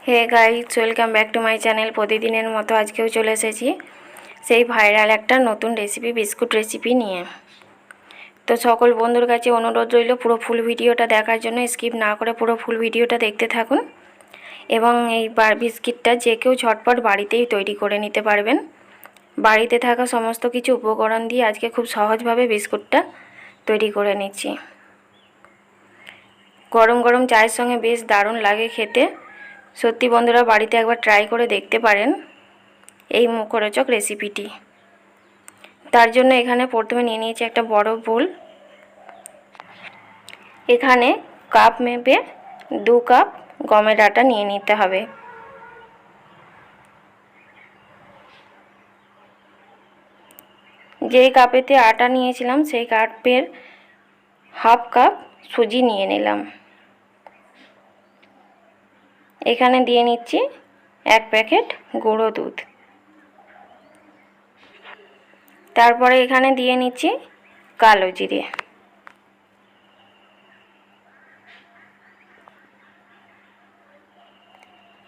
Hey guys, welcome back to my channel. প্রতিদিনের মতো আজকেও চলে এসেছি সেই ভাইরাল একটা নতুন রেসিপি, বিস্কুট রেসিপি নিয়ে। তো সকল বন্ধুর কাছে অনুরোধ রইল পুরো ফুল ভিডিওটা দেখার জন্য, স্কিপ না করে পুরো ফুল ভিডিওটা দেখতে থাকুন। এবং এই বিস্কিটটা যে কেউ ঝটপট বাড়িতেই তৈরি করে নিতে পারবেন। বাড়িতে থাকা সমস্ত কিছু উপকরণ দিয়ে আজকে খুব সহজভাবে বিস্কুটটা তৈরি করে নিচ্ছি। গরম গরম চায়ের সঙ্গে বেশ দারুণ লাগে খেতে। সত্যি বন্ধুরা, বাড়িতে একবার ট্রাই করে দেখতে পারেন এই মুখরোচক রেসিপিটি। তার জন্য এখানে প্রথমে নিয়ে নিয়েছি একটা বড় বোল। এখানে কাপ মেপে 2 কাপ গমের আটা নিয়ে নিতে হবে। যেই কাপেতে আটা নিয়েছিলাম সেই কাপের হাফ কাপ সুজি নিয়ে নিলাম। এখানে দিয়ে নিচ্ছি 1 প্যাকেট গুঁড়ো দুধ। তারপরে এখানে দিয়ে নিচ্ছি কালো জিরে।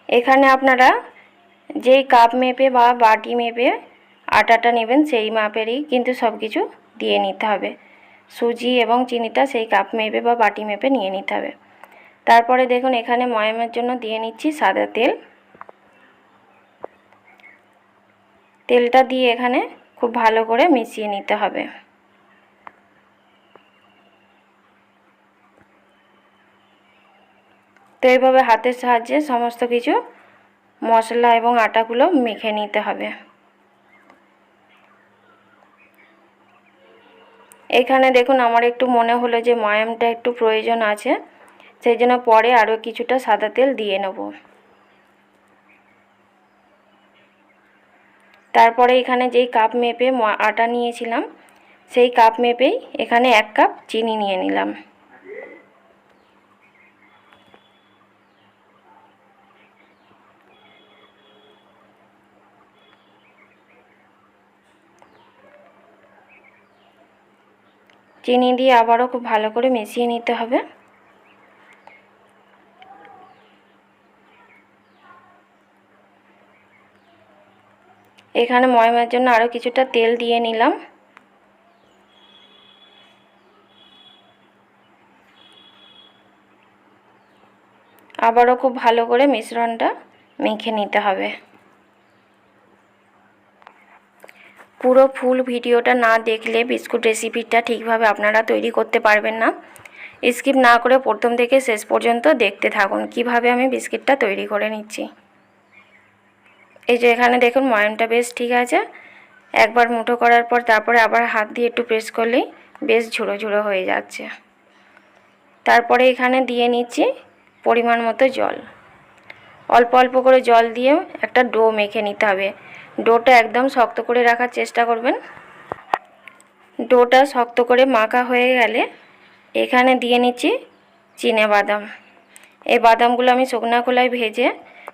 এখানে আপনারা যেই কাপ মেপে বা বাটি মেপে আটাটা নেবেন সেই মাপেরই কিন্তু সব কিছু দিয়ে নিতে হবে। সুজি এবং চিনিটা সেই কাপ মেপে বা বাটি মেপে নিয়ে নিতে হবে। তারপরে দেখুন এখানে ময়ামের জন্য দিয়ে নিচ্ছি সাদা তেল। তেলটা দিয়ে এখানে খুব ভালো করে মিশিয়ে নিতে হবে। তো এইভাবে হাতের সাহায্যে সমস্ত কিছু মশলা এবং আটাগুলো মেখে নিতে হবে। এখানে দেখুন আমার একটু মনে হলো যে ময়ামটা একটু প্রয়োজন আছে, সেই জন্য পরে আরও কিছুটা সাদা তেল দিয়ে নেব। তারপরে এখানে যেই কাপ মেপে আটা নিয়েছিলাম সেই কাপ মেপেই এখানে 1 কাপ চিনি নিয়ে নিলাম। চিনি দিয়ে আবারও খুব ভালো করে মিশিয়ে নিতে হবে। এখানে ময়ামের জন্য আরও কিছুটা তেল দিয়ে নিলাম। আবারও খুব ভালো করে মিশ্রণটা মেখে নিতে হবে। পুরো ফুল ভিডিওটা না দেখলে বিস্কুট রেসিপিটা ঠিকভাবে আপনারা তৈরি করতে পারবেন না। স্কিপ না করে প্রথম থেকে শেষ পর্যন্ত দেখতে থাকুন কিভাবে আমি বিস্কিটটা তৈরি করে নিচ্ছি। এই যে এখানে দেখুন ময়ামটা বেশ ঠিক আছে। একবার মুঠো করার পর তারপরে আবার হাত দিয়ে একটু প্রেস করলেই বেশ ঝুড়ো ঝুড়ো হয়ে যাচ্ছে। তারপরে এখানে দিয়ে নিচ্ছি পরিমাণ মতো জল। অল্প অল্প করে জল দিয়ে একটা ডো মেখে নিতে হবে। ডোটা একদম শক্ত করে রাখার চেষ্টা করবেন। ডোটা শক্ত করে মাখা হয়ে গেলে এখানে দিয়ে নিচ্ছি চিনেবাদাম। এই বাদামগুলো আমি শুকনো খোলায় ভেজে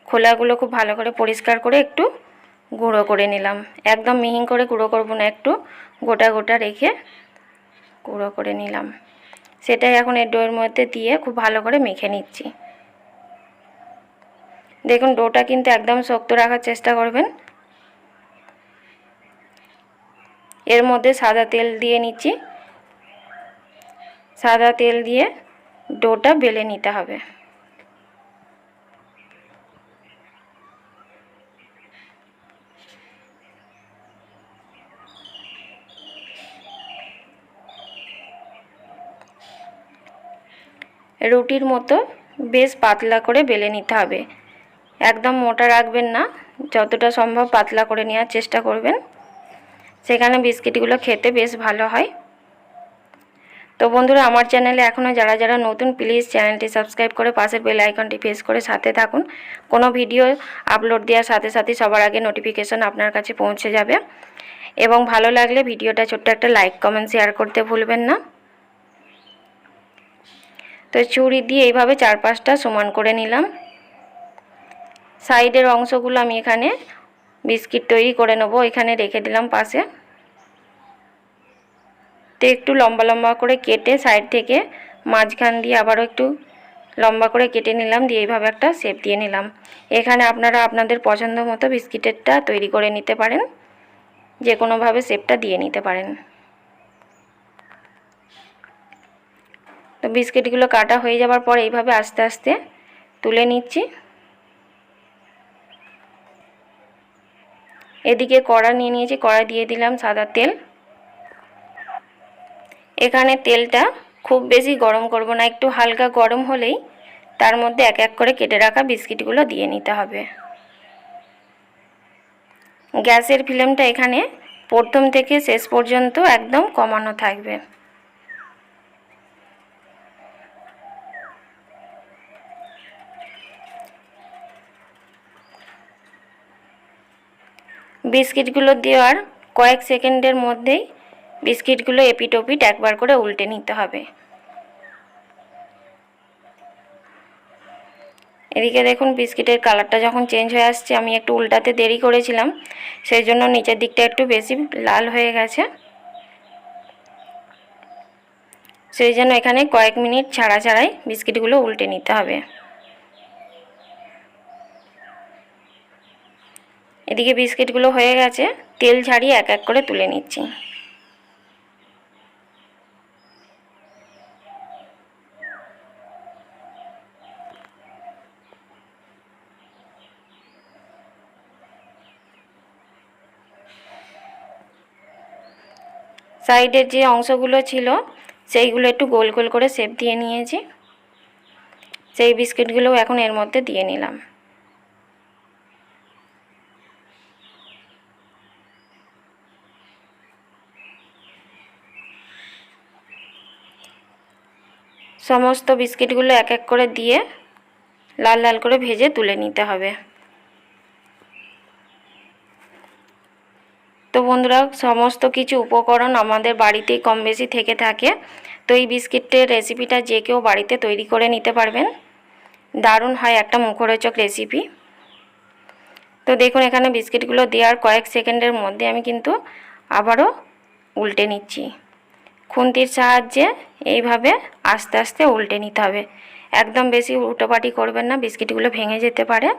খোলাগুলো খুব ভালো করে পরিষ্কার করে একটু গুঁড়ো করে নিলাম। একদম মিহি করে গুঁড়ো করব না, একটু গোটা গোটা রেখে গুঁড়ো করে নিলাম। সেটাই এখন এই ডোয়ের মধ্যে দিয়ে খুব ভালো করে মেখে নিচ্ছি। দেখুন ডোটা কিন্তু একদম শক্ত রাখার চেষ্টা করবেন। এর মধ্যে সাদা তেল দিয়ে নিচ্ছি। সাদা তেল দিয়ে ডোটা বেলে নিতে হবে। রুটির মতো বেশ পাতলা করে বেলে নিতে হবে। একদম মোটা রাখবেন না, যতটা সম্ভব পাতলা করে নেওয়ার চেষ্টা করবেন। সেখানে বিস্কিটগুলো খেতে বেশ ভালো হয়। তো বন্ধুরা, আমার চ্যানেলে এখনও যারা যারা নতুন, প্লিজ চ্যানেলটি সাবস্ক্রাইব করে পাশের বেল আইকনটি প্রেস করে সাথে থাকুন। কোনো ভিডিও আপলোড দেওয়ার সাথে সাথে সবার আগে নোটিফিকেশন আপনার কাছে পৌঁছে যাবে। এবং ভালো লাগলে ভিডিওটা ছোট্ট একটা লাইক, কমেন্ট, শেয়ার করতে ভুলবেন না। তো ছুরি দিয়ে এইভাবে 4-5টা সমান করে নিলাম। সাইডের অংশগুলো আমি এখানে বিস্কিট তৈরি করে নেব, এখানে রেখে দিলাম পাশে। তো একটু লম্বা লম্বা করে কেটে সাইড থেকে মাঝখান দিয়ে আবারও একটু লম্বা করে কেটে নিলাম, দিয়ে এইভাবে একটা শেপ দিয়ে নিলাম। এখানে আপনারা আপনাদের পছন্দ মতো বিস্কিটেরটা তৈরি করে নিতে পারেন, যে কোনোভাবে শেপটা দিয়ে নিতে পারেন। তো বিস্কিটগুলো কাটা হয়ে যাওয়ার পর এইভাবে আস্তে আস্তে তুলে নিচ্ছি। এদিকে কড়া নিয়ে নিয়েছি, কড়া দিয়ে দিলাম সাদা তেল। এখানে তেলটা খুব বেশি গরম করব না, একটু হালকা গরম হলেই তার মধ্যে এক এক করে কেটে রাখা বিস্কিটগুলো দিয়ে নিতে হবে। গ্যাসের ফ্লেমটা এখানে প্রথম থেকে শেষ পর্যন্ত একদম কমানো থাকবে। বিস্কিটগুলো দেওয়ার কয়েক সেকেন্ডের মধ্যেই বিস্কিটগুলো এপিট ওপিট একবার করে উল্টে নিতে হবে। এদিকে দেখুন বিস্কিটের কালারটা যখন চেঞ্জ হয়ে আসছে, আমি একটু উল্টাতে দেরি করেছিলাম, সেই জন্য নিচের দিকটা একটু বেশি লাল হয়ে গেছে। সেই জন্য এখানে কয়েক মিনিট ছাড়া ছাড়াই বিস্কিটগুলো উল্টে নিতে হবে। এদিকে বিস্কিটগুলো হয়ে গেছে, তেল ছাড়িয়ে এক এক করে তুলে নিচ্ছি। সাইডের যে অংশগুলো ছিল সেইগুলো একটু গোল গোল করে শেপ দিয়ে নিয়েছি। সেই বিস্কিটগুলোও এখন এর মধ্যে দিয়ে নিলাম। সমস্ত বিস্কিটগুলো এক এক করে দিয়ে লাল লাল করে ভেজে তুলে নিতে হবে। তো বন্ধুরা, সমস্ত কিছু উপকরণ আমাদের বাড়িতেই কম বেশি থেকে থাকে। তো এই বিস্কিটের রেসিপিটা যে কেউ বাড়িতে তৈরি করে নিতে পারবেন, দারুণ হয় একটা মুখরোচক রেসিপি। তো দেখুন এখানে বিস্কিটগুলো দেওয়ার কয়েক সেকেন্ডের মধ্যে আমি কিন্তু আবারও উল্টে নিচ্ছি। খুন্তির সাহায্যে এইভাবে আস্তে আস্তে উল্টে নিতে হবে, একদম বেশি উল্টোপাটি করবেন না, বিস্কিটগুলো ভেঙে যেতে পারে।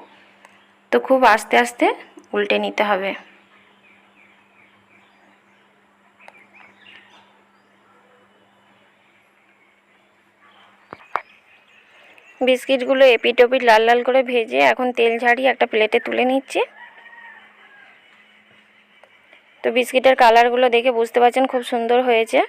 তো খুব আস্তে আস্তে উল্টে নিতে হবে। বিস্কিটগুলো এপিট ওপিট লাল লাল করে ভেজে এখন তেল ঝাড়িয়ে একটা প্লেটে তুলে নিচ্ছি। তো বিস্কিটের কালারগুলো দেখে বুঝতে পারছেন খুব সুন্দর হয়েছে।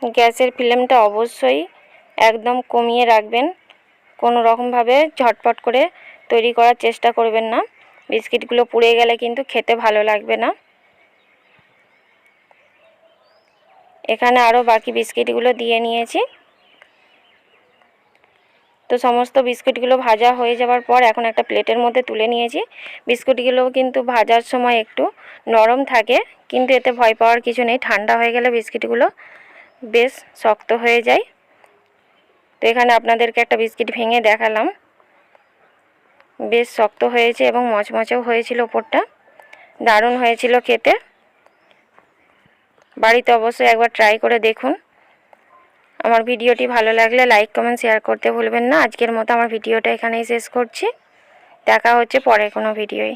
গ্যাসের ফ্লেমটা অবশ্যই একদম কমিয়ে রাখবেন, কোনো রকমভাবে ঝটপট করে তৈরি করার চেষ্টা করবেন না, বিস্কিটগুলো পুড়ে গেলে কিন্তু খেতে ভালো লাগবে না। এখানে আরও বাকি বিস্কিটগুলো দিয়ে নিয়েছি। তো সমস্ত বিস্কিটগুলো ভাজা হয়ে যাওয়ার পর এখন একটা প্লেটের মধ্যে তুলে নিয়েছি। বিস্কুটগুলো কিন্তু ভাজার সময় একটু নরম থাকে, কিন্তু এতে ভয় পাওয়ার কিছু নেই, ঠান্ডা হয়ে গেলে বিস্কিটগুলো বেশ শক্ত হয়ে যায়। তো এখানে আপনাদেরকে একটা বিস্কিট ভেঙে দেখালাম, বেশ শক্ত হয়েছে এবং মচমচেও হয়েছিল, ওপরটা দারুণ হয়েছিল খেতে। বাড়িতে অবশ্যই একবার ট্রাই করে দেখুন। আমার ভিডিওটি ভালো লাগলে লাইক কমেন্ট শেয়ার করতে ভুলবেন না। আজকের মতো আমার ভিডিওটা এখানেই শেষ করছি, দেখা হচ্ছে পরে কোনো ভিডিওয়।